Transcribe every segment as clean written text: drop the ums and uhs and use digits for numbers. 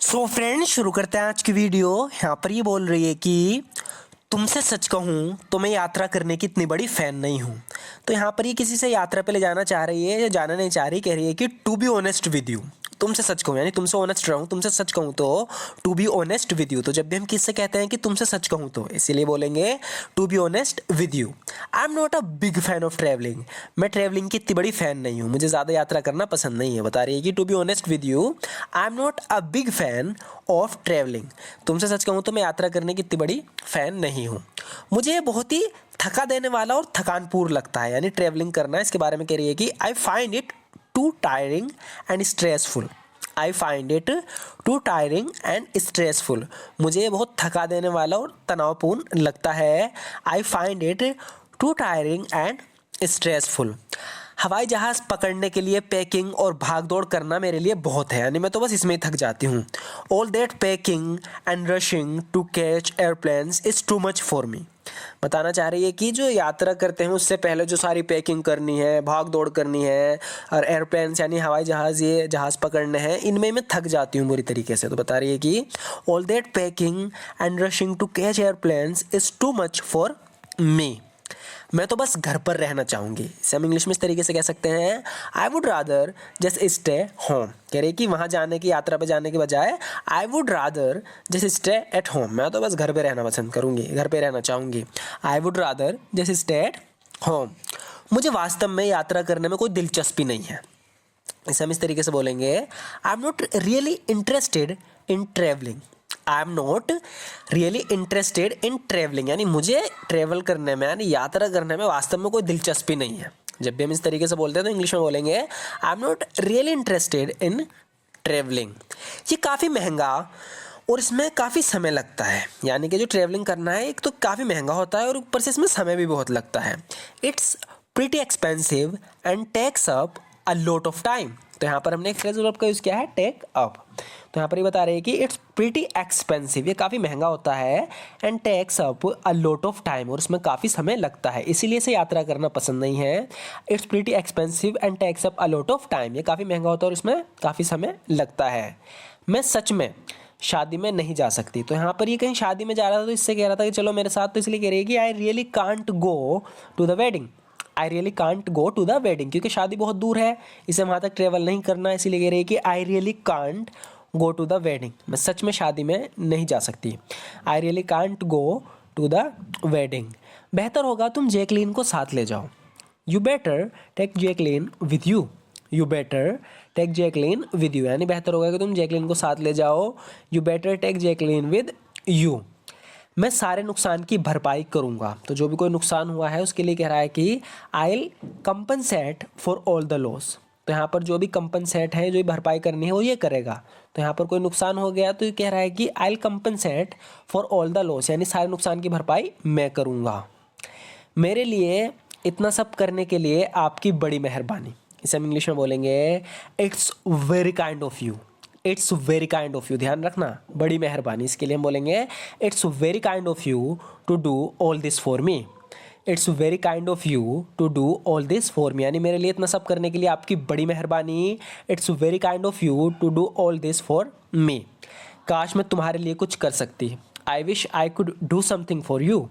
So friends, शुरू करते हैं आज की वीडियो। यहाँ पर ये बोल रही है कि तुमसे सच कहूँ तो मैं यात्रा करने की इतनी बड़ी फ़ैन नहीं हूँ। तो यहाँ पर ये किसी से यात्रा पे ले जाना चाह रही है या जाना नहीं चाह रही, कह रही है कि to be honest with you, तुमसे सच कहूँ यानी तुमसे ऑनेस्ट रहूँ, तुमसे सच कहूँ तो to be honest with you. तो जब भी हम किससे कहते हैं कि तुमसे सच कहूँ तो इसीलिए बोलेंगे to be honest with you. I am not a big fan of travelling, मैं ट्रैवलिंग की इतनी बड़ी फ़ैन नहीं हूँ, मुझे ज़्यादा यात्रा करना पसंद नहीं है। बता रही है कि to be honest with you I am not a big fan of travelling, तुमसे सच कहूँ तो मैं यात्रा करने की इतनी बड़ी फ़ैन नहीं हूँ। मुझे ये बहुत ही थका देने वाला और थकानपूर्ण लगता है, यानी ट्रैवलिंग करना। इसके बारे में कह रही है कि I find it too tiring and stressful. I find it too tiring and stressful, मुझे ये बहुत थका देने वाला और तनावपूर्ण लगता है। I find it too tiring and stressful. हवाई जहाज़ पकड़ने के लिए पैकिंग और भाग दौड़ करना मेरे लिए बहुत है, यानी मैं तो बस इसमें ही थक जाती हूँ। All that packing and rushing to catch airplanes is too much for me. बताना चाह रही है कि जो यात्रा करते हैं उससे पहले जो सारी पैकिंग करनी है, भाग दौड़ करनी है और एयरप्लेन्स यानी हवाई जहाज़, ये जहाज़ पकड़ने हैं, इनमें मैं थक जाती हूँ बुरी तरीके से। तो बता रही है कि all that packing and rushing to catch airplanes is too much for me. मैं तो बस घर पर रहना चाहूँगी। इसे हम इंग्लिश में इस तरीके से कह सकते हैं, I would rather just stay home. कह रही कि वहाँ जाने की, यात्रा पे जाने के बजाय I would rather just stay at home, मैं तो बस घर पे रहना पसंद करूँगी, घर पे रहना चाहूँगी। I would rather just stay at home. मुझे वास्तव में यात्रा करने में कोई दिलचस्पी नहीं है। इसे हम इस तरीके से बोलेंगे, आई am not really interested in travelling. I am not really interested in travelling, यानी मुझे ट्रैवल करने में यानी यात्रा करने में वास्तव में कोई दिलचस्पी नहीं है। जब भी हम इस तरीके से बोलते हैं तो इंग्लिश में बोलेंगे, आई am not really interested in travelling. ये काफ़ी महंगा और इसमें काफ़ी समय लगता है, यानी कि जो ट्रैवलिंग करना है एक तो काफ़ी महंगा होता है और ऊपर से इसमें समय भी बहुत लगता है। It's pretty expensive and takes up a lot of time. तो यहाँ पर हमने एक फ्रेज वर्ब का यूज़ किया है, टेक अप। तो यहाँ पर ये बता रहे हैं कि इट्स प्रीटी एक्सपेंसिव, ये काफ़ी महंगा होता है, and takes up a lot of time, और इसमें काफ़ी समय लगता है, इसीलिए से यात्रा करना पसंद नहीं है। It's pretty expensive and takes up a lot of time, ये काफ़ी महंगा होता है और इसमें काफ़ी समय लगता है। मैं सच में शादी में नहीं जा सकती। तो यहाँ पर ये कहीं शादी में जा रहा था तो इससे कह रहा था कि चलो मेरे साथ, तो इसलिए कह रही है कि I really can't go to the wedding. I really can't go to the wedding, क्योंकि शादी बहुत दूर है, इसे वहाँ तक ट्रेवल नहीं करना है, इसीलिए कह रही है कि I really can't go to the wedding, मैं सच में शादी में नहीं जा सकती। I really can't go to the wedding. बेहतर होगा तुम जैकलीन को साथ ले जाओ। You better take Jacqueline with you. You better take Jacqueline with you, यानी बेहतर होगा कि तुम जैकलीन को साथ ले जाओ। You better take Jacqueline with you. मैं सारे नुकसान की भरपाई करूंगा। तो जो भी कोई नुकसान हुआ है उसके लिए कह रहा है कि I will compensate for all the loss. तो यहाँ पर जो भी कंपनसेट है, जो भरपाई करनी है वो ये करेगा। तो यहाँ पर कोई नुकसान हो गया तो ये कह रहा है कि I will compensate for all the loss, यानी सारे नुकसान की भरपाई मैं करूँगा। मेरे लिए इतना सब करने के लिए आपकी बड़ी मेहरबानी। इसे हम इंग्लिश में बोलेंगे, it's very kind of you. It's very kind of you, ध्यान रखना, बड़ी मेहरबानी, इसके लिए हम बोलेंगे it's very kind of you to do all this for me. It's very kind of you to do all this for me, यानी मेरे लिए इतना सब करने के लिए आपकी बड़ी मेहरबानी। It's very kind of you to do all this for me. काश मैं तुम्हारे लिए कुछ कर सकती। I wish I could do something for you.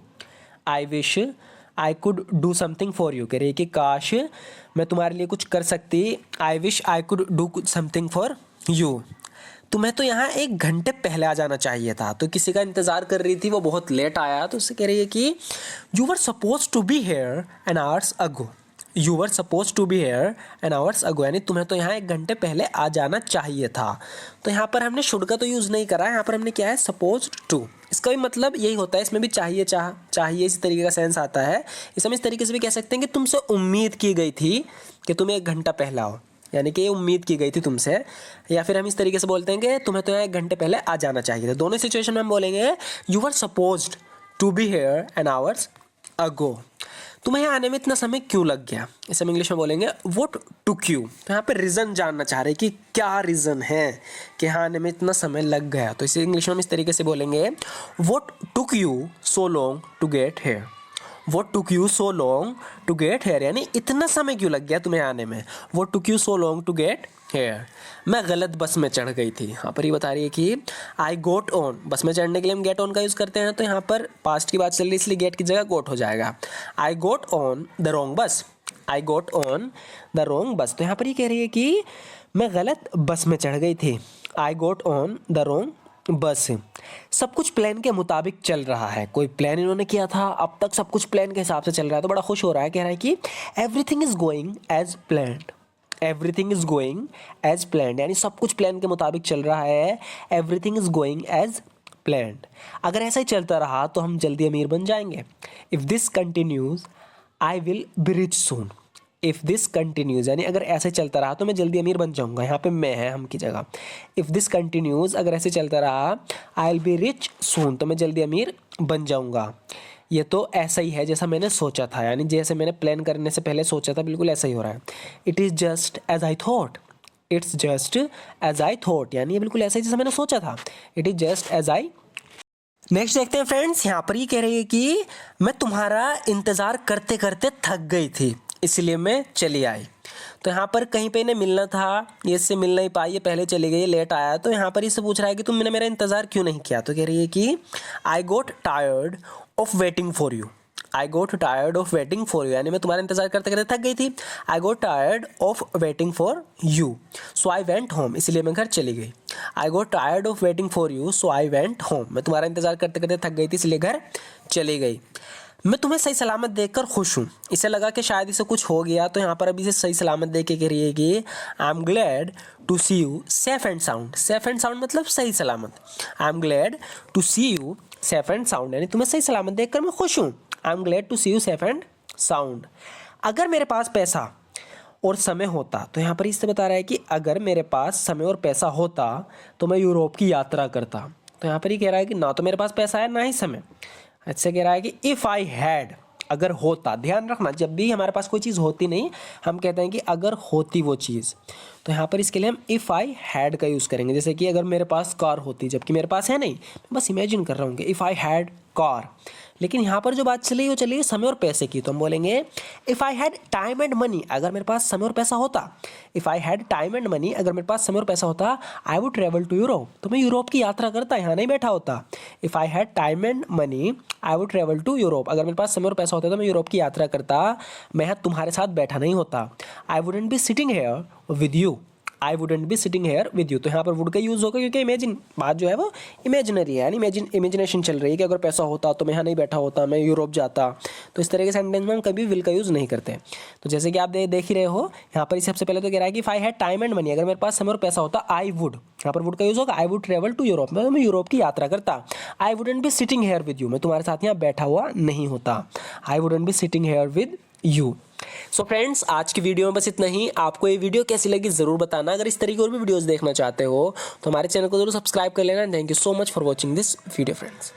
I wish I could do something for you, कह रही है कि काश मैं तुम्हारे लिए कुछ कर सकती। I wish I could do something for you. तुम्हें तो यहाँ 1 घंटे पहले आ जाना चाहिए था। तो किसी का इंतज़ार कर रही थी, वो बहुत लेट आया, तो उससे कह रही है कि you were suppose to be here an hours ago. You were suppose to be here an hours ago, यानी तुम्हें तो यहाँ 1 घंटे पहले आ जाना चाहिए था। तो यहाँ पर हमने शुड का तो यूज़ नहीं करा है, यहाँ पर हमने क्या है, सपोज टू। इसका भी मतलब यही होता है, इसमें भी चाहिए, चाहिए इस तरीके का सेंस आता है। इसे हम इस तरीके से भी कह सकते हैं कि तुमसे उम्मीद की गई थी कि तुम 1 घंटा पहले आओ, यानी कि ये उम्मीद की गई थी तुमसे। या फिर हम इस तरीके से बोलते हैं कि तुम्हें तो यहाँ 1 घंटे पहले आ जाना चाहिए था। दोनों सिचुएशन में हम बोलेंगे you were supposed to be here an hours ago. तुम्हें यहाँ आने में इतना समय क्यों लग गया। इसे हम इंग्लिश में बोलेंगे व्हाट टुक यू। तो यहाँ पे रीज़न जानना चाह रहे हैं कि क्या रीज़न है कि यहाँ आने में इतना समय लग गया। तो इसे इंग्लिश में हम इस तरीके से बोलेंगे what took you so long to get here. What took you so long to get here? यानी इतना समय क्यों लग गया तुम्हें आने में. What took you so long to get here? मैं गलत बस में चढ़ गई थी. यहाँ पर ये बता रही है कि I got on. बस में चढ़ने के लिए हम get on का यूज़ करते हैं, तो यहाँ पर past की बात चल रही है इसलिए get की जगह got हो जाएगा. I got on the wrong bus. I got on the wrong bus. तो यहाँ पर ये कह रही है कि मैं गलत बस में चढ़ गई थी. I got on the wrong बस. सब कुछ प्लान के मुताबिक चल रहा है. कोई प्लान इन्होंने किया था, अब तक सब कुछ प्लान के हिसाब से चल रहा है, तो बड़ा खुश हो रहा है. कह रहा है कि everything is going as planned. Everything is going as planned यानी सब कुछ प्लान के मुताबिक चल रहा है. Everything is going as planned. अगर ऐसा ही चलता रहा तो हम जल्दी अमीर बन जाएंगे. If this continues I will be rich soon. If this continues यानी अगर ऐसे चलता रहा तो मैं जल्दी अमीर बन जाऊंगा. यहाँ पे मैं है हम की जगह. इफ़ दिस कंटिन्यूज़ अगर ऐसे चलता रहा आई विल बी रिच सून तो मैं जल्दी अमीर बन जाऊंगा. ये तो ऐसा ही है जैसा मैंने सोचा था, यानी जैसे मैंने प्लान करने से पहले सोचा था बिल्कुल ऐसा ही हो रहा है. It is just as I thought. It's just as I thought यानी ये बिल्कुल ऐसा ही जैसा मैंने सोचा था. It is just as I. Next देखते हैं फ्रेंड्स. यहाँ पर ये कह रही है कि मैं तुम्हारा इंतज़ार करते करते थक गई थी इसलिए मैं चली आई. तो यहाँ पर कहीं पे इन्हें मिलना था, ये इससे मिल नहीं पाई, ये पहले चली गई, लेट आया. तो यहाँ पर इससे पूछ रहा है कि तुमने मेरा इंतज़ार क्यों नहीं किया. तो कह रही है कि I got tired of waiting for you. I got tired of waiting for you यानी मैं तुम्हारा इंतज़ार करते करते थक गई थी. I got tired of waiting for you so I went home इसलिए मैं घर चली गई. I got tired of waiting for you so I went home मैं तुम्हारा इंतज़ार करते करते थक गई थी इसलिए घर चली गई. मैं तुम्हें सही सलामत देखकर खुश हूँ. इसे लगा कि शायद इसे कुछ हो गया, तो यहाँ पर अभी इसे सही सलामत देख के कह रही है कि I am glad to see you safe and sound. Safe and sound मतलब सही सलामत. I am glad to see you safe and sound यानी तुम्हें सही सलामत देखकर मैं खुश हूँ. I am glad to see you safe and sound. अगर मेरे पास पैसा और समय होता, तो यहाँ पर इससे बता रहा है कि अगर मेरे पास समय और पैसा होता तो मैं यूरोप की यात्रा करता. तो यहाँ पर ही कह रहा है कि ना तो मेरे पास पैसा है ना ही समय. अच्छा कह रहा है कि इफ़ आई हैड अगर होता. ध्यान रखना जब भी हमारे पास कोई चीज़ होती नहीं हम कहते हैं कि अगर होती वो चीज़. तो यहाँ पर इसके लिए हम इफ़ आई हैड का यूज़ करेंगे. जैसे कि अगर मेरे पास कार होती जबकि मेरे पास है नहीं, मैं बस इमेजिन कर रहा हूँ कि इफ़ आई हैड कार. लेकिन यहाँ पर जो बात चली वो चली समय और पैसे की. तो हम बोलेंगे if I had time and money. अगर मेरे पास समय और पैसा होता. If I had time and money अगर मेरे पास समय और पैसा होता I would travel to Europe तो मैं यूरोप की यात्रा करता, यहाँ नहीं बैठा होता. If I had time and money I would travel to Europe अगर मेरे पास समय और पैसा होता तो मैं यूरोप की यात्रा करता, मैं तुम्हारे साथ बैठा नहीं होता. I wouldn't be sitting here with you. I wouldn't be sitting here with you. तो यहाँ पर वुड का यूज़ होगा क्योंकि इमेजिन बात जो है वो इमेजिनरी है, यानी इमेजिनेशन चल रही है कि अगर पैसा होता तो मैं यहाँ नहीं बैठा होता, मैं यूरोप जाता. तो इस तरह के सेंटेंस में हम कभी विल का यूज़ नहीं करते. तो जैसे कि आप देख ही रहे हो यहाँ पर सबसे पहले तो कह रहा है कि if I had time and money अगर मेरे पास समय और पैसा होता आई वुड. यहाँ पर वुड का यूज़ होगा I would travel to Europe मतलब मैं यूरोप की यात्रा करता. I wouldn't be sitting here with you मैं तुम्हारे साथ यहाँ बैठा हुआ नहीं होता. I wouldn't be sitting here with you. So friends आज की वीडियो में बस इतना ही. आपको ये वीडियो कैसी लगी ज़रूर बताना. अगर इस तरीके और भी वीडियोस देखना चाहते हो तो हमारे चैनल को जरूर सब्सक्राइब कर लेना. Thank you so much for watching this video friends.